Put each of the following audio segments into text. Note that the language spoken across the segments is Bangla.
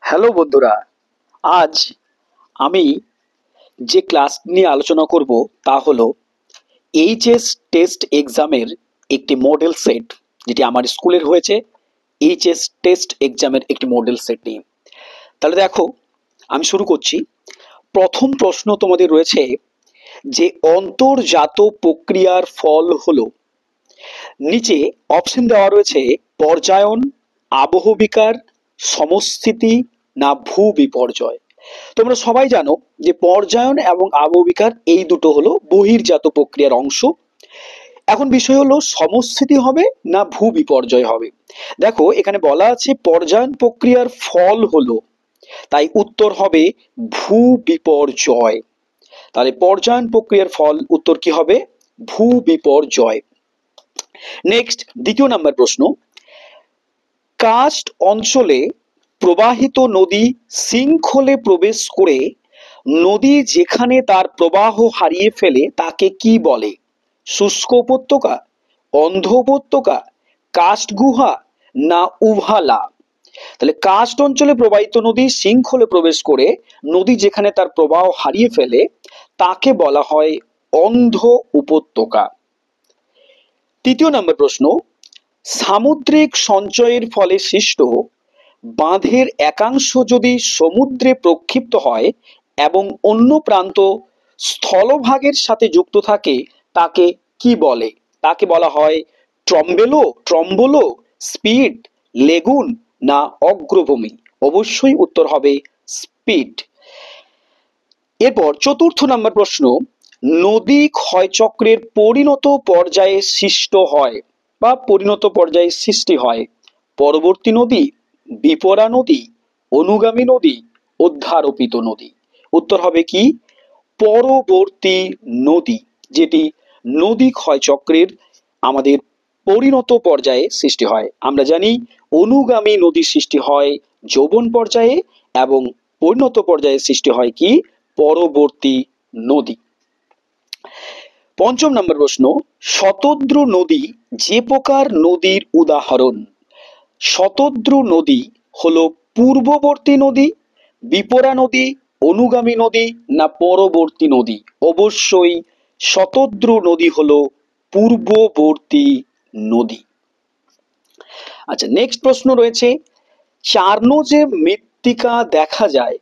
হ্যালো বন্ধুরা, আজ আমি যে ক্লাস নিয়ে আলোচনা করব তা হলো এইচএস টেস্ট এক্সামের একটি মডেল সেট, যেটি আমার স্কুলের হয়েছে। এইচএস টেস্ট এক্সামের একটি মডেল সেট নিয়ে। তাহলে দেখো, আমি শুরু করছি। প্রথম প্রশ্ন তোমাদের রয়েছে যে অন্তর্জাত প্রক্রিয়ার ফল হলো। নিচে অপশন দেওয়া রয়েছে পর্যায়ন, আবহবিকার, সমস্থিতি না ভূ বিপর্যয়। তোমরা সবাই জানো যে পর্যায়ন এবং আবহবিকার এই দুটো হলো বহির্জাত প্রক্রিয়ার অংশ। এখন বিষয় হলো সমস্থিতি হবে না ভূ বিপর্যয় হবে। দেখো, এখানে বলা আছে পর্যায়ন প্রক্রিয়ার ফল হলো, তাই উত্তর হবে ভূ বিপর্যয়। তাহলে পর্যায়ন প্রক্রিয়ার ফল উত্তর কি হবে? ভূ বিপর্যয়। নেক্সট, দ্বিতীয় নাম্বার প্রশ্ন। কার্স্ট অঞ্চলে প্রবাহিত নদী শৃঙ্খলে প্রবেশ করে নদী যেখানে তার প্রবাহ হারিয়ে ফেলে তাকে কি বলে? শুষ্ক উপত্যকা, অন্ধ উপত্যকা, কার্স্ট গুহা না উভালা? তাহলে কার্স্ট অঞ্চলে প্রবাহিত নদী শৃঙ্খলে প্রবেশ করে নদী যেখানে তার প্রবাহ হারিয়ে ফেলে তাকে বলা হয় অন্ধ উপত্যকা। তৃতীয় নম্বর প্রশ্ন। সামুদ্রিক সঞ্চয়ের ফলে সৃষ্ট বাঁধের একাংশ যদি সমুদ্রে প্রক্ষিপ্ত হয় এবং অন্য প্রান্ত স্থলভাগের সাথে যুক্ত থাকে তাকে কি বলে? তাকে বলা হয় ট্রম্বোলো, স্পিড, লেগুন না অগ্রভূমি? অবশ্যই উত্তর হবে স্পিড। এরপর চতুর্থ নম্বর প্রশ্ন। নদী ক্ষয়চক্রের পরিণত পর্যায়ে সৃষ্ট হয় বা পরিণত পর্যায়ে সৃষ্টি হয় পরবর্তী নদী, বিপরা নদী, অনুগামী নদী, অধ্যারোপিত নদী? উত্তর হবে কি? পরবর্তী নদী, যেটি নদী ক্ষয়চক্রের আমাদের পরিণত পর্যায়ে সৃষ্টি হয়। আমরা জানি অনুগামী নদী সৃষ্টি হয় যৌবন পর্যায়ে এবং পরিণত পর্যায়ে সৃষ্টি হয় কি? পরবর্তী নদী। পঞ্চম নম্বর প্রশ্ন। শতদ্রু নদী যে প্রকার নদীর উদাহরণ? শতদ্রু নদী হলো পূর্ববর্তী নদী, বিপরা নদী, অনুগামী নদী না পরবর্তী নদী? অবশ্যই শতদ্রু নদী হলো পূর্ববর্তী নদী। আচ্ছা, নেক্সট প্রশ্ন রয়েছে। চারনোজে মৃত্তিকা দেখা যায়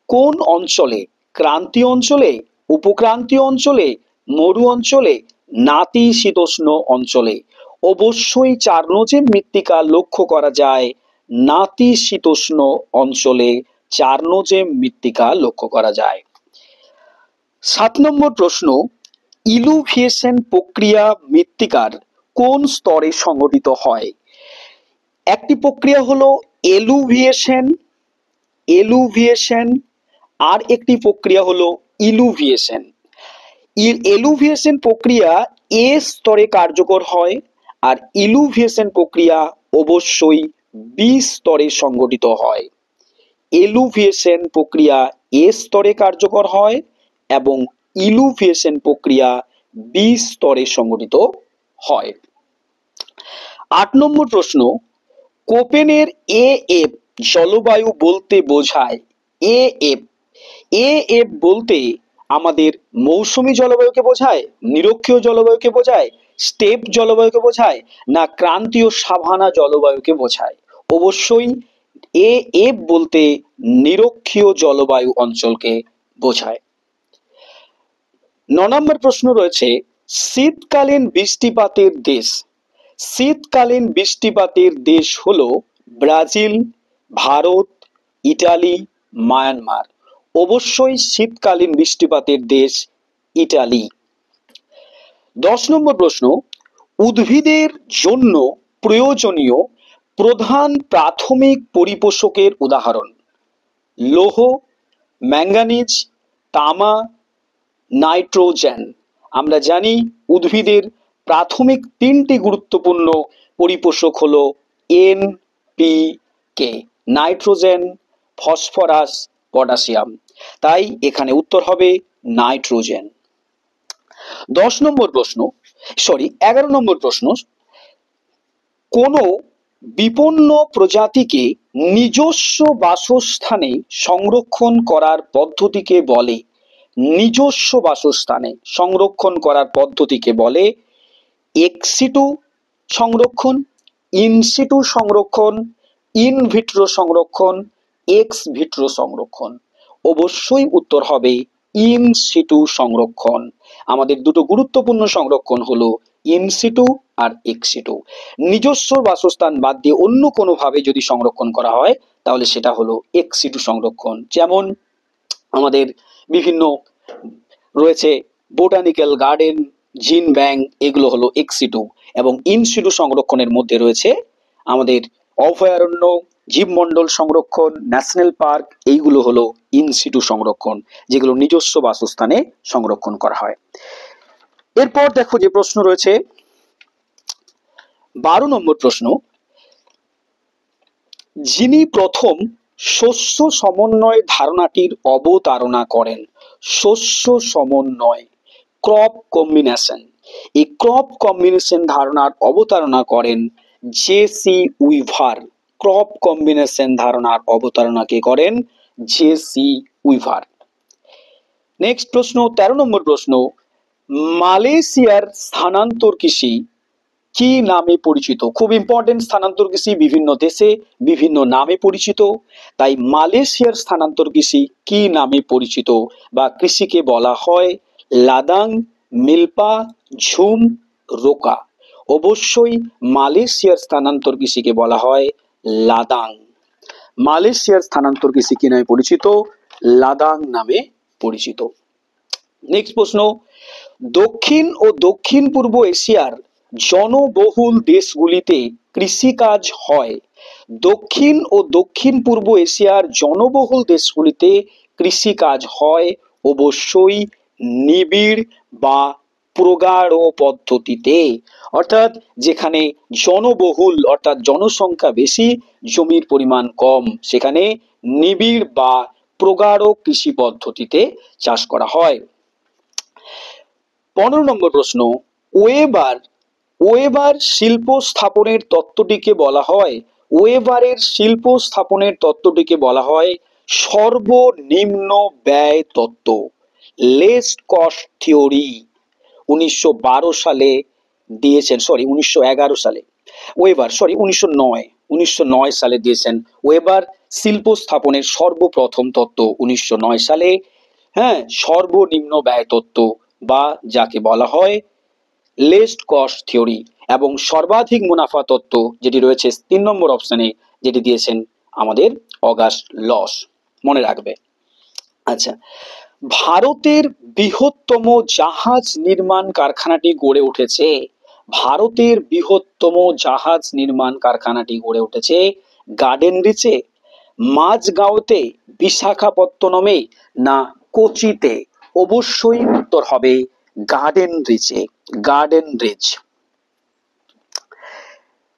কোন অঞ্চলে? ক্রান্তীয় অঞ্চলে, উপক্রান্তীয় অঞ্চলে, মরু অঞ্চলে, নাতিশীতোষ্ণ অঞ্চলে? অবশ্যই চারনোজে মৃত্তিকা লক্ষ্য করা যায় নাতিশীতোষ্ণ অঞ্চলে। চারনোজে মৃত্তিকা লক্ষ্য করা যায়। 7 নম্বর প্রশ্ন। ইলুভিয়েশন প্রক্রিয়া মৃত্তিকার কোন স্তরে সংঘটিত হয়? একটি প্রক্রিয়া হলো এলুভিয়েশন, আর একটি প্রক্রিয়া হলো ইলুভিয়েশন। এলুভিয়েশন প্রক্রিয়া এ স্তরে কার্যকর হয়, আর ইলুভিয়েশন প্রক্রিয়া অবশ্যই বি স্তরে সংঘটিত হয়। এলুভিয়েশন প্রক্রিয়া এ স্তরে কার্যকর হয় এবং ইলুভিয়েশন প্রক্রিয়া বি স্তরে সংঘটিত হয়। 8 নম্বর প্রশ্ন। কোপেনের এএফ জলবায়ু বলতে বোঝায়? এএফ বলতে আমাদের মৌসুমী জলবায়ুকে বোঝায়, নিরক্ষীয় জলবায়ুকে বোঝায়, স্টেপ জলবায়ুকে বোঝায় না ক্রান্তীয় সাভানা জলবায়ুকে বোঝায়? অবশ্যই এএফ বলতে নিরক্ষীয় জলবায়ু অঞ্চলকে বোঝায়। 9 নম্বর প্রশ্ন রয়েছে। শীতকালীন বৃষ্টিপাতের দেশ। শীতকালীন বৃষ্টিপাতের দেশ হলো ব্রাজিল, ভারত, ইটালি, মায়ানমার? অবশ্যই শীতকালীন বৃষ্টিপাতের দেশ ইটালি। 10 নম্বর প্রশ্ন। উদ্ভিদের জন্য প্রয়োজনীয় প্রধান প্রাথমিক পরিপোষকের উদাহরণ? লৌহ, ম্যাঙ্গানিজ, তামা, নাইট্রোজেন? আমরা জানি উদ্ভিদের প্রাথমিক 3টি গুরুত্বপূর্ণ পরিপোষক হলো NPK, নাইট্রোজেন, ফসফরাস, পটাশিয়াম। তাই এখানে উত্তর হবে নাইট্রোজেন। 11 নম্বর প্রশ্ন। কোন বিপন্ন প্রজাতিকে নিজস্ব বাসস্থানে সংরক্ষণ করার পদ্ধতিকে বলে, নিজস্ব বাসস্থানে সংরক্ষণ করার পদ্ধতিকে বলে এক্সিটু সংরক্ষণ, ইনসিটু সংরক্ষণ, ইনভিট্রো সংরক্ষণ, এক্স ভিট্রো সংরক্ষণ। অবশ্যই উত্তর হবে ইনসিটু সংরক্ষণ। আমাদের দুটো গুরুত্বপূর্ণ সংরক্ষণ হলো ইনসিটু আর এক্সিটু। নিজস্ব বাসস্থান বাদ দিয়ে অন্য কোনোভাবে যদি সংরক্ষণ করা হয় তাহলে সেটা হলো এক্সিটু সংরক্ষণ। যেমন আমাদের বিভিন্ন রয়েছে বোটানিক্যাল গার্ডেন, জিন ব্যাংক, এগুলো হলো এক্সিটু। এবং ইনসিটু সংরক্ষণের মধ্যে রয়েছে আমাদের অভয়ারণ্য, জীবমণ্ডল সংরক্ষণ, ন্যাশনাল পার্ক, এইগুলো হলো ইনসিটু সংরক্ষণ, যেগুলো নিজস্ব বাসস্থানে সংরক্ষণ করা হয়। এরপর দেখো যে প্রশ্ন রয়েছে 12 নম্বর প্রশ্ন, যিনি প্রথম শস্য সমন্বয় ধারণাটির অবতারণা করেন, শস্য সমন্বয়, ক্রপ কম্বিনেশন, এই ক্রপ কম্বিনেশন ধারণার অবতারণা করেন জে.সি. উইভার। ক্রপ কম্বিনেশন ধারণার অবতারণা কে করেন? জে.সি. উইভার। নেক্সট প্রশ্ন 13 নম্বর প্রশ্ন, মালয়েশিয়ার স্থানান্তর কৃষি কি নামে পরিচিত? খুব ইম্পর্টেন্ট, স্থানান্তর কৃষি বিভিন্ন দেশে বিভিন্ন নামে পরিচিত, তাই মালয়েশিয়ার স্থানান্তর কৃষি কি নামে পরিচিত বা কৃষিকে বলা হয় লাদাং, মিলপা, ঝুম, রোকা। অবশ্যই মালয়েশিয়ার স্থানান্তর কৃষিকে বলা হয় লাদাং। মালয়েশিয়ার স্থানান্তর কৃষি কি নামে পরিচিত? লাদাং নামে পরিচিত। নেক্সট প্রশ্ন, দক্ষিণ ও দক্ষিণ পূর্ব এশিয়ার জনবহুল দেশগুলিতে কৃষিকাজ হয়। দক্ষিণ ও দক্ষিণ পূর্ব এশিয়ার জনবহুল দেশগুলিতে কৃষিকাজ হয় অবশ্যই নিবিড় বা প্রগাঢ় পদ্ধতিতে। অর্থাৎ যেখানে জনবহুল অর্থাৎ জনসংখ্যা বেশি, জমির পরিমাণ কম, সেখানে নিবিড় বা প্রগাঢ় কৃষি পদ্ধতিতে চাষ করা হয়। 15 নম্বর প্রশ্ন, ওয়েবার শিল্প স্থাপনের তত্ত্বটিকে বলা হয়, ওয়েবারের শিল্প স্থাপনের তত্ত্বটিকে বলা হয় সর্বনিম্ন ব্যয় তত্ত্ব, লেস্ট কস্ট থিওরি। 1912 সালে দিয়েছেন, 1911 সালে ওয়েবার, 1909 সালে দিয়েছেন ওয়েবার শিল্প স্থাপনের সর্বপ্রথম তত্ত্ব 1909 সালে। হ্যাঁ, সর্বনিম্ন ব্যয় তত্ত্ব বা যাকে বলা হয় লেস্ট কস্ট থিওরি। এবং সর্বাধিক মুনাফা তত্ত্ব যেটি রয়েছে 3 নম্বর অপশনে, যেটি দিয়েছেন আমাদের অগাস্ট লস, মনে রাখবে। আচ্ছা, ভারতের বৃহত্তম জাহাজ নির্মাণ কারখানাটি গড়ে উঠেছে, ভারতের বৃহত্তম জাহাজ নির্মাণ কারখানাটি গড়ে উঠেছে গার্ডেন রিচে, মাঝগাঁওতে, বিশাখাপত্তনমে না কোচিতে? অবশ্যই উত্তর হবে গার্ডেন রিচে, গার্ডেন রিচ।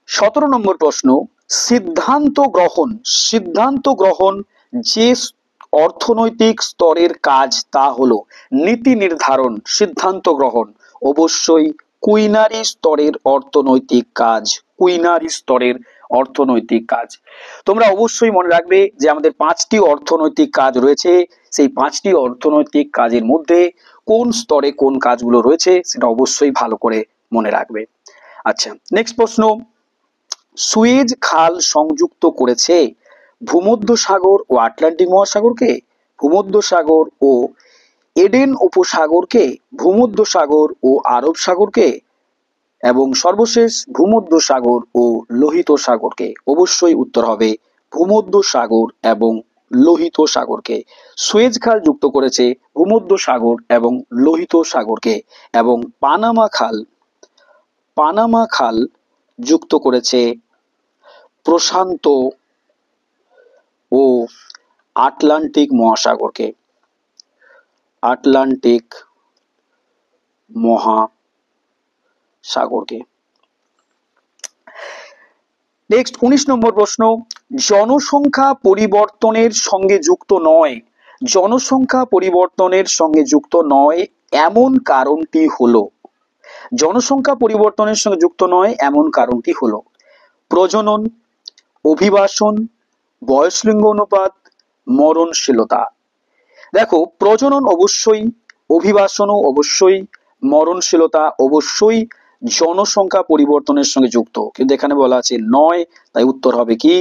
17 নম্বর প্রশ্ন, সিদ্ধান্ত গ্রহণ যে অর্থনৈতিক স্তরের কাজ তা হলো নীতি নির্ধারণ, সিদ্ধান্ত গ্রহণ অবশ্যই কুইনারি স্তরের অর্থনৈতিক কাজ, কুইনারি স্তরের অর্থনৈতিক কাজ। তোমরা অবশ্যই মনে রাখবে যে আমাদের 5টি অর্থনৈতিক কাজ রয়েছে, সেই 5টি অর্থনৈতিক কাজের মধ্যে কোন স্তরে কোন কাজগুলো রয়েছে সেটা অবশ্যই ভালো করে মনে রাখবে। আচ্ছা, নেক্সট প্রশ্ন, সুয়েজ খাল সংযুক্ত করেছে ভূমধ্যসাগর ও আটলান্টিক মহাসাগরকে, ভূমধ্যসাগর ও এডেন উপসাগরকে, ভূমধ্যসাগর ও আরব সাগরকে, এবং সর্বশেষ ভূমধ্যসাগর ও লোহিত সাগরকে? অবশ্যই উত্তর হবে ভূমধ্যসাগর এবং লোহিত সাগরকে। সুয়েজ খাল যুক্ত করেছে ভূমধ্যসাগর এবং লোহিত সাগরকে। এবং পানামা খাল যুক্ত করেছে প্রশান্ত ও আটলান্টিক মহাসাগরকে, আটলান্টিক মহাসাগরকে। নেক্সট 19 নম্বর প্রশ্ন, জনসংখ্যা পরিবর্তনের সঙ্গে যুক্ত নয়, জনসংখ্যা পরিবর্তনের সঙ্গে যুক্ত নয় এমন কারণটি হলো, জনসংখ্যা পরিবর্তনের সঙ্গে যুক্ত নয় এমন কারণটি হলো প্রজনন, অভিবাসন, বয়সলিঙ্গ অনুপাত, মরণশীলতা। দেখো, প্রজনন অবশ্যই, অভিবাসনও অবশ্যই, মরণশীলতা অবশ্যই জনসংখ্যা পরিবর্তনের সঙ্গে যুক্ত, কিন্তু এখানে বলা আছে নয়, তাই উত্তর হবে কি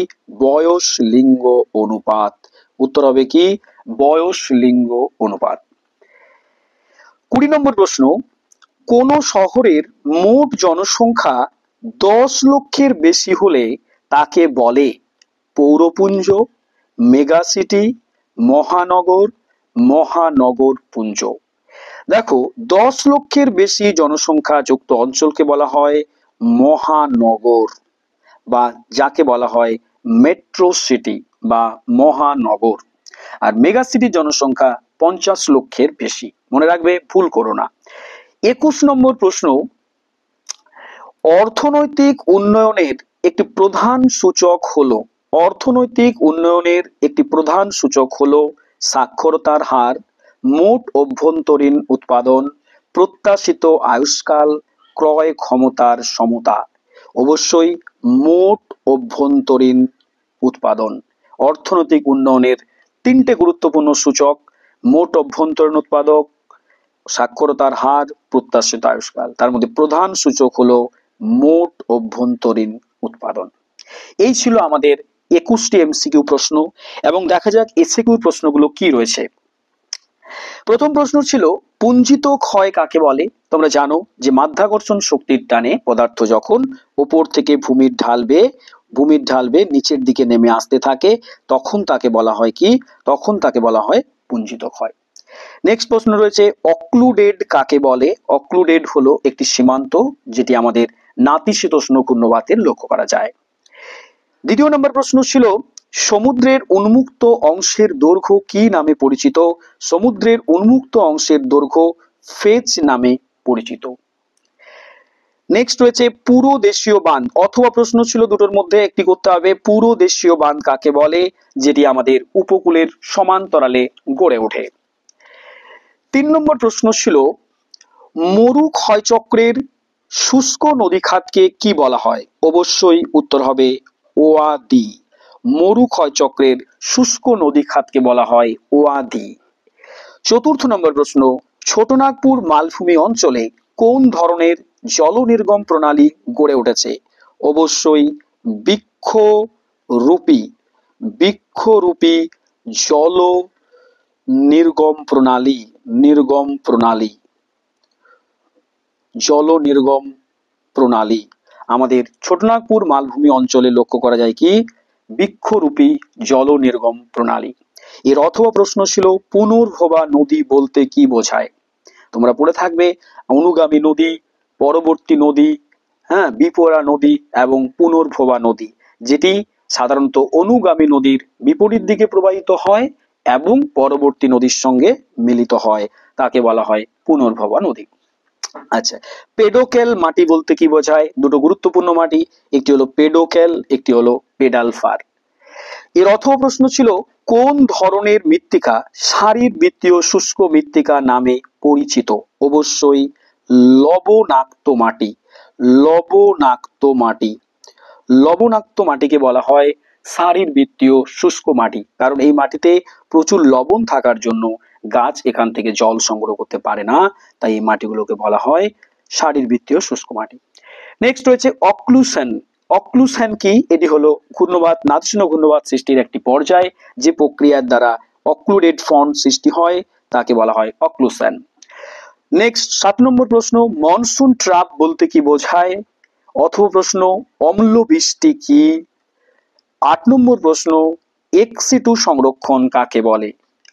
বয়স লিঙ্গ অনুপাত। উত্তর হবে কি বয়স লিঙ্গ অনুপাত। 20 নম্বর প্রশ্ন, কোন শহরের মোট জনসংখ্যা 10 লক্ষের বেশি হলে তাকে বলে পৌরপুঞ্জ, মেগাসিটি, মহানগর, মহানগরপুঞ্জ। দেখো, 10 লক্ষের বেশি জনসংখ্যা যুক্ত অঞ্চলকে বলা হয় মহানগর, বা যাকে বলা হয় মেট্রো সিটি বা মহানগর। আর মেগা সিটির জনসংখ্যা 50 লক্ষের বেশি। মনে রাখবে, ভুল করো না। 21 নম্বর প্রশ্ন, অর্থনৈতিক উন্নয়নের একটি প্রধান সূচক হলো, অর্থনৈতিক উন্নয়নের একটি প্রধান সূচক হলো সাক্ষরতার হার, মোট অভ্যন্তরীণ উৎপাদন, প্রত্যাশিত আয়ুষ্কাল, ক্রয় ক্ষমতার সমতা। অবশ্যই মোট অভ্যন্তরীণ উৎপাদন। অর্থনৈতিক উন্নয়নের তিনটে গুরুত্বপূর্ণ সূচক: মোট অভ্যন্তরীণ উৎপাদক, সাক্ষরতার হার, প্রত্যাশিত আয়ুষ্কাল। তার মধ্যে প্রধান সূচক হলো মোট অভ্যন্তরীণ উৎপাদন। এই ছিল আমাদের 21টি এমসিকিউ প্রশ্ন, এবং দেখা যাক এসিকিউ প্রশ্নগুলো কি রয়েছে। প্রথম প্রশ্ন ছিল পুঞ্জিত ক্ষয় কাকে বলে। তোমরা জানো যে মাধ্যাকর্ষণ শক্তির টানে পদার্থ যখন উপর থেকে ভূমির ঢাল বেয়ে নিচের দিকে নেমে আসতে থাকে, তখন তাকে বলা হয় কি? তখন তাকে বলা হয় পুঞ্জিত ক্ষয়। নেক্সট প্রশ্ন রয়েছে অক্লুডেড কাকে বলে। অক্লুডেড হলো একটি সীমান্ত যেটি আমাদের নাতিশীতোষ্ণ ঘূর্ণবাতের লক্ষ্য করা যায়। দ্বিতীয় নম্বর প্রশ্ন ছিল সমুদ্রের উন্মুক্ত অংশের দৈর্ঘ্য কি নামে পরিচিত। সমুদ্রের উন্মুক্ত অংশের দৈর্ঘ্য ফেজ নামে পরিচিত। নেক্সট রয়েছে পুরো দেশীয় বাঁধ, অথবা প্রশ্ন ছিল দুটোর মধ্যে একটি করতে হবে। পুরো দেশীয় বাঁধ কাকে বলে, যেটি আমাদের উপকূলের সমান্তরালে গড়ে ওঠে। 3 নম্বর প্রশ্ন ছিল মরু ক্ষয়চক্রের শুষ্ক নদীখাতকে কি বলা হয়। অবশ্যই উত্তর হবে ওয়াদি। মরু ক্ষয়চক্রের শুষ্ক নদীখাতকে বলা হয় ওয়াদি। 4র্থ নম্বর প্রশ্ন ছোটনাগপুর মালভূমি অঞ্চলে কোন ধরনের জল নির্গম প্রণালী গড়ে উঠেছে। অবশ্যই বৃক্ষরূপী জল নির্গম প্রণালী। আমাদের ছোটনাগপুর মালভূমি অঞ্চলে লক্ষ্য করা যায় কি? বৃক্ষরূপী জল নির্গম প্রণালী। এর অথবা প্রশ্ন ছিল পুনর্ভবা নদী বলতে কি বোঝায়। তোমরা পড়ে থাকবে অনুগামী নদী, পরবর্তী নদী, বিপরা নদী এবং পুনর্ভবা নদী, যেটি সাধারণত অনুগামী নদীর বিপরীত দিকে প্রবাহিত হয় এবং পরবর্তী নদীর সঙ্গে মিলিত হয়, তাকে বলা হয় পুনর্ভবা নদী। আচ্ছা, পেডোকেল মাটি বলতে কি বোঝায়। দুটো গুরুত্বপূর্ণ মাটি, একটি হলো পেডোকেল, একটি হলো পেডালফার। এর অথবা প্রশ্ন ছিল কোন ধরনের মৃত্তিকা শারীরবৃত্তীয় শুষ্ক মৃত্তিকা নামে পরিচিত। অবশ্যই লবণাক্ত মাটিকে বলা হয় শারীরবৃত্তীয় শুষ্ক মাটি, কারণ এই মাটিতে প্রচুর লবণ থাকার জন্য গাছ এখান থেকে জল সংগ্রহ করতে পারে না, তাই এই মাটিগুলোকে বলা হয় শারীরবৃত্তীয় শুষ্ক মাটি। নেক্সট রয়েছে অক্লুশন কি? এটি হলো ঘূর্ণবাত, নাতিশীতোষ্ণ ঘূর্ণবাত সৃষ্টির একটি পর্যায়, যে প্রক্রিয়ার দ্বারা অক্লুডেড ফ্রন্ট সৃষ্টি হয় তাকে বলা হয় অক্লুশন। নেক্সট 7 নম্বর প্রশ্ন মনসুন ট্রাপ বলতে কি বোঝায়। অথবা প্রশ্ন অম্ল বৃষ্টি কি। 8 নম্বর প্রশ্ন এক্সিটু সংরক্ষণ কাকে বলে।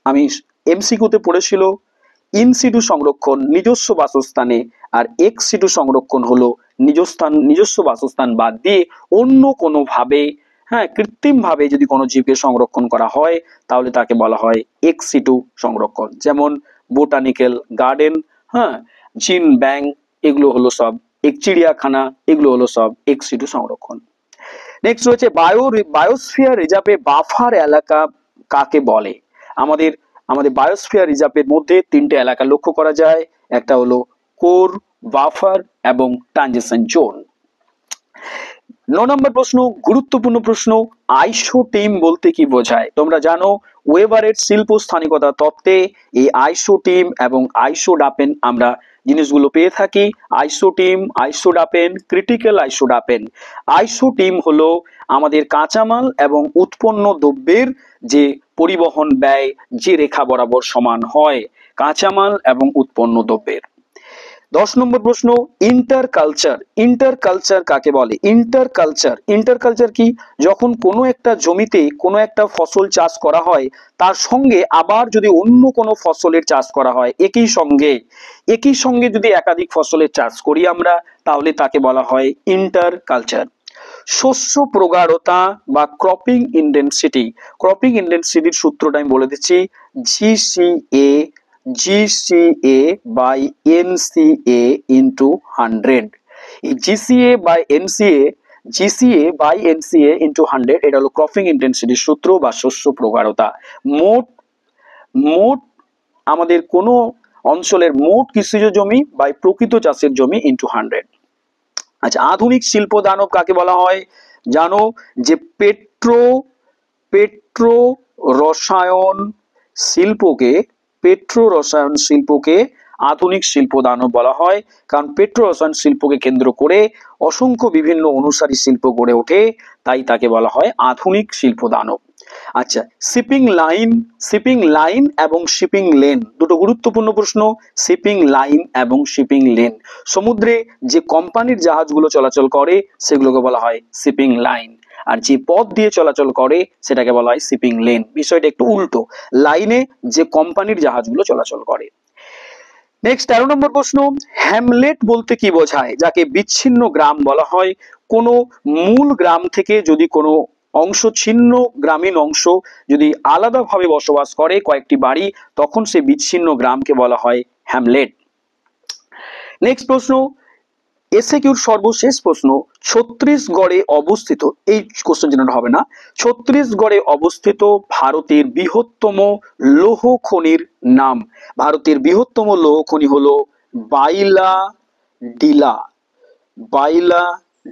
আমি এমসিকিউতে পড়েছিল ইনসিটু সংরক্ষণ নিজস্ব বাসস্থানে, আর এক্সিটু সংরক্ষণ হলো নিজস্ব বাসস্থান বাদ দিয়ে অন্য কোনো ভাবে, কৃত্রিম ভাবে যদি কোনো জীবকে সংরক্ষণ করা হয় তাহলে তাকে বলা হয় এক্সিটু সংরক্ষণ। যেমন বোটানিক্যাল গার্ডেন, জিন ব্যাংক, এগুলো হলো সব চিড়িয়াখানা, এগুলো হলো সব এক্সিটু সংরক্ষণ। নেক্সট রয়েছে বায়োস্ফিয়ার রিজার্ভে বাফার এলাকা কাকে বলে। আমাদের বায়োস্ফিয়ার রিজার্ভের মধ্যে 3টে এলাকা লক্ষ্য করা যায়, একটা হলো কোর, বাফার এবং ট্রানজিশন জোন। নম্বর প্রশ্ন, গুরুত্বপূর্ণ প্রশ্ন, আইসোটিম বলতে কি বোঝায়? তোমরা জানো ওয়েবারের শিল্প স্থানিকতা তত্ত্বে এই আইসোটিম এবং আইসোডাপেন আমরা জিনিসগুলো পেয়ে থাকি। আইসোটিম, আইসোডাপেন, ক্রিটিক্যাল আইসোডাপেন। আইসোটিম হলো আমাদের কাঁচামাল এবং উৎপন্ন দ্রব্যের যে পরিবহন ব্যয় যে রেখা বরাবর সমান হয় কাঁচামাল এবং উৎপন্ন দ্রব্যের। 10 নম্বর প্রশ্ন, ইন্টারকালচার। ইন্টারকালচার কাকে বলে? ইন্টারকালচার কি? যখন কোনো একটা জমিতে কোনো একটা ফসল চাষ করা হয় তার সঙ্গে আবার যদি অন্য কোনো ফসলের চাষ করা হয় একই সঙ্গে যদি একাধিক ফসলের চাষ করি আমরা, তাহলে তাকে বলা হয় ইন্টারকালচার। শস্য প্রগাঢ়তা বা ক্রপিং ইন্টেন্সিটি। ক্রপিং ইন্টেন্সিটির সূত্রটা আমি বলে দিচ্ছি, GCA by NCA into 100। এই GCA by NCA into 100 এটা হলো ক্রপিং ইন্টেন্সিটির সূত্র বা শস্য প্রগাঢ়তা। মোট আমাদের কোনো অঞ্চলের মোট কৃষিজ জমি বা প্রকৃত চাষের জমি into 100। আচ্ছা, আধুনিক শিল্প দানব কাকে বলা হয়? জানো যে পেট্রো রসায়ন শিল্পকে আধুনিক শিল্প দানব বলা হয়, কারণ পেট্রো রসায়ন শিল্পকে কেন্দ্র করে অসংখ্য বিভিন্ন অনুসারী শিল্প গড়ে ওঠে, তাই তাকে বলা হয় আধুনিক শিল্প দানব। আচ্ছা, শিপিং লাইন এবং শিপিং লেন দুটো গুরুত্বপূর্ণ প্রশ্ন। শিপিং লাইন এবং শিপিং লেন, সমুদ্রে যে কোম্পানির জাহাজগুলো চলাচল করে সেগুলোকে বলা হয় শিপিং লাইন, আর যে পথ দিয়ে চলাচল করে সেটাকে বলা হয় শিপিং লেন। বিষয়টা একটু উল্টো, লাইনে যে কোম্পানির জাহাজগুলো চলাচল করে। নেক্সট 13 নম্বর প্রশ্ন, হ্যামলেট বলতে কি বোঝায়? যাকে বিচ্ছিন্ন গ্রাম বলা হয়। কোনো মূল গ্রাম থেকে যদি কোনো অংশ ছিন্ন গ্রামীণ অংশ যদি আলাদাভাবে বসবাস করে কয়েকটি বাড়ি, তখন সেই বিচ্ছিন্ন গ্রামকে বলা হয় হ্যামলেট। নেক্সট প্রশ্ন, এসএকিউর সর্বশেষ প্রশ্ন, ছত্তিশগড়ে অবস্থিত, এই কোশ্চেন যেটা হবে না, ছত্তিশগড়ে অবস্থিত ভারতের বৃহত্তম লৌহ খনির নাম। ভারতের বৃহত্তম লৌহ খনি হলো বাইলা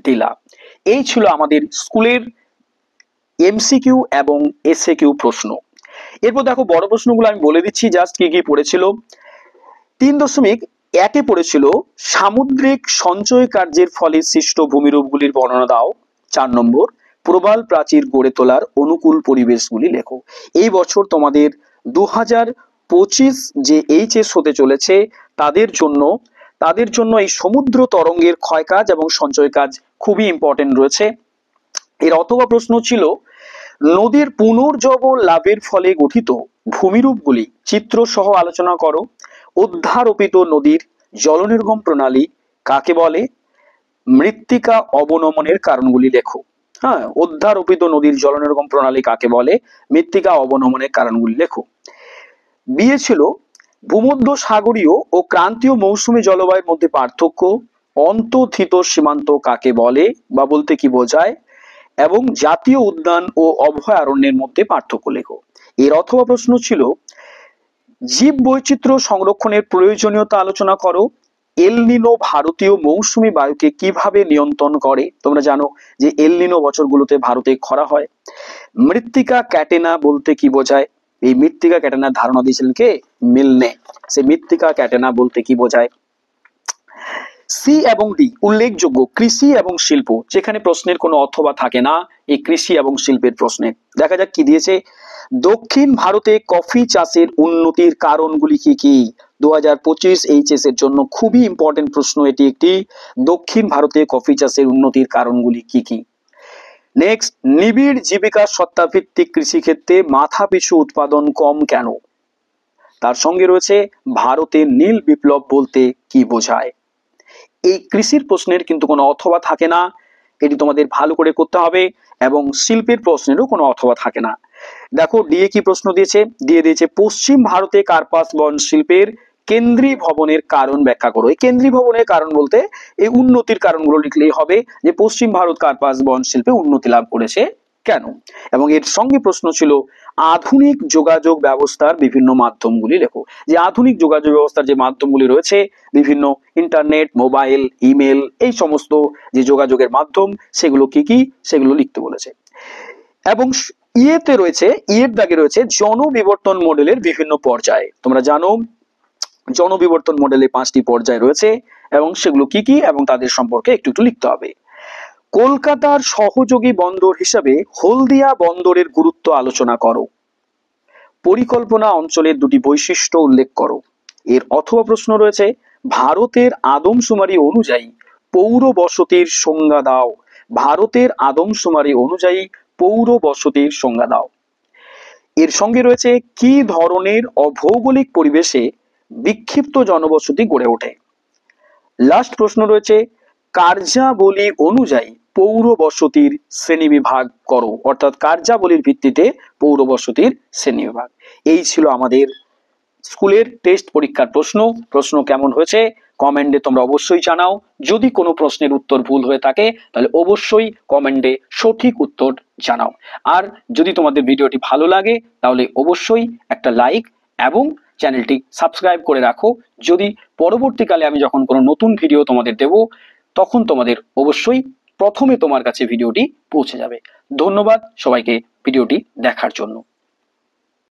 ডিলা। এই ছিল আমাদের স্কুলের এমসিকিউ এবং এসএকিউ প্রশ্ন। এরপর দেখো বড় প্রশ্নগুলো আমি বলে দিচ্ছি জাস্ট কি কি পড়েছিল। 3.1 পড়েছিল সামুদ্রিক সঞ্চয় কার্যের ফলে সৃষ্ট ভূমিরূপগুলির বর্ণনা দাও। 4 নম্বর, প্রবাল প্রাচীর গড়ে তোলার অনুকূল পরিবেশগুলি লেখো। এই বছর তোমাদের 2025 যে এইচএস হতে চলেছে তাদের জন্য এই সমুদ্র তরঙ্গের ক্ষয়কাজ এবং সঞ্চয় কাজ খুবই ইম্পর্টেন্ট রয়েছে। এর অথবা প্রশ্ন ছিল, নদীর পুনর্জীবন লাভের ফলে গঠিত ভূমিরূপগুলি চিত্র সহ আলোচনা করো। অধ্যারোপিত নদীর জলনির্গম প্রণালী কাকে বলে? মৃত্তিকা অবনমনের কারণগুলি লেখো। হ্যাঁ, অধ্যারোপিত নদীর জলনির্গম প্রণালী কাকে বলে? মৃত্তিকা অবনমনের কারণগুলি লেখো। বিয়ে ছিল ভূমধ্য সাগরীয় ও ক্রান্তীয় মৌসুমী জলবায়ুর মধ্যে পার্থক্য। অন্তর্হিত সীমান্ত কাকে বলে বা বলতে কি বোঝায়? এবং জাতীয় উদ্যান ও অভয়ারণ্যের মধ্যে পার্থক্য লেখো। এর অথবা প্রশ্ন ছিল, জীব বৈচিত্র্য সংরক্ষণের প্রয়োজনীয়তা আলোচনা করো। এল নিনো ভারতীয় মৌসুমী বায়ুকে কিভাবে নিয়ন্ত্রণ করে? তোমরা জানো যে এল নিনো বছরগুলোতে ভারতে খরা হয়। মৃত্তিকা ক্যাটেনা বলতে কি বোঝায়? এই মৃত্তিকা ক্যাটেনার ধারণা দিয়েছিলেন কে? মিলনে। সে মৃত্তিকা ক্যাটেনা বলতে কি বোঝায়? সি এবং ডি উল্লেখযোগ্য কৃষি এবং শিল্প, যেখানে প্রশ্নের কোনো অথবা থাকে না এই কৃষি এবং শিল্পের প্রশ্নে। দেখা যাক কি দিয়েছে। দক্ষিণ ভারতে কফি চাষের উন্নতির কারণগুলি কি কি? 2025 এইচএস এর জন্য খুবই ইম্পর্টেন্ট প্রশ্ন এটি একটি। দক্ষিণ ভারতে কফি চাষের উন্নতির কারণগুলি কি কি? নেক্সট, নিবিড় জীবিকা সত্তাভিত্তিক কৃষিক্ষেত্রে মাথাপিছু উৎপাদন কম কেন? তার সঙ্গে রয়েছে ভারতের নীল বিপ্লব বলতে কি বোঝায়? এই কৃষির প্রশ্নের কিন্তু কোনো অথবা থাকে না, এটি তোমাদের ভালো করে করতে হবে, এবং শিল্পের প্রশ্নেরও কোনো অথবা থাকে না। দেখো ডিএ কি প্রশ্ন দিয়েছে? দিয়েছে পশ্চিম ভারতে কার্পাস বন শিল্পের কেন্দ্রীয় ভবনের কারণ ব্যাখ্যা করো। এই কেন্দ্রীয় ভবনের কারণ বলতে এই উন্নতির কারণগুলো লিখলেই হবে, যে পশ্চিম ভারত কার্পাস বন শিল্পে উন্নতি লাভ করেছে কেন? এবং এর সঙ্গে প্রশ্ন ছিল আধুনিক যোগাযোগ ব্যবস্থার বিভিন্ন মাধ্যমগুলি লেখো। যে আধুনিক যোগাযোগ ব্যবস্থার যে মাধ্যমগুলি রয়েছে, বিভিন্ন ইন্টারনেট, মোবাইল, ইমেল, এই সমস্ত যে যোগাযোগের মাধ্যম, সেগুলো কি কি সেগুলো লিখতে বলেছে। এবং ইয়েতে রয়েছে, ইয়ের দাগে রয়েছে জনবিবর্তন মডেলের বিভিন্ন পর্যায়ে। তোমরা জানো জনবিবর্তন মডেলে 5টি পর্যায় রয়েছে এবং সেগুলো কি কি এবং তাদের সম্পর্কে একটু একটু লিখতে হবে। কলকাতার সহযোগী বন্দর হিসাবে হলদিয়া বন্দরের গুরুত্ব আলোচনা করো। পরিকল্পনা অঞ্চলের দুটি বৈশিষ্ট্য উল্লেখ করো। এর অথবা প্রশ্ন রয়েছে ভারতের আদমশুমারি অনুযায়ী পৌর বসতির সংজ্ঞা দাও। ভারতের আদমশুমারি অনুযায়ী পৌর বসতির সংজ্ঞা দাও। এর সঙ্গে রয়েছে কি ধরনের অভৌগোলিক পরিবেশে বিক্ষিপ্ত জনবসতি গড়ে ওঠে। লাস্ট প্রশ্ন রয়েছে কার্যাবলী অনুযায়ী পৌর বসতির শ্রেণীবিভাগ করো, অর্থাৎ কার্যাবলীর ভিত্তিতে পৌর বসতির শ্রেণীবিভাগ। এই ছিল আমাদের স্কুলের টেস্ট পরীক্ষার প্রশ্ন কেমন হয়েছে কমেন্টে তোমরা অবশ্যই জানাও। যদি কোনো প্রশ্নের উত্তর ভুল হয়ে থাকে তাহলে অবশ্যই কমেন্টে সঠিক উত্তর জানাও। আর যদি তোমাদের ভিডিওটি ভালো লাগে তাহলে অবশ্যই একটা লাইক এবং চ্যানেলটি সাবস্ক্রাইব করে রাখো। যদি পরবর্তীকালে আমি যখন কোনো নতুন ভিডিও তোমাদের দেব তখন তোমাদের অবশ্যই প্রথমে তোমার কাছে ভিডিওটি পৌঁছে যাবে। ধন্যবাদ সবাইকে ভিডিওটি দেখার জন্য।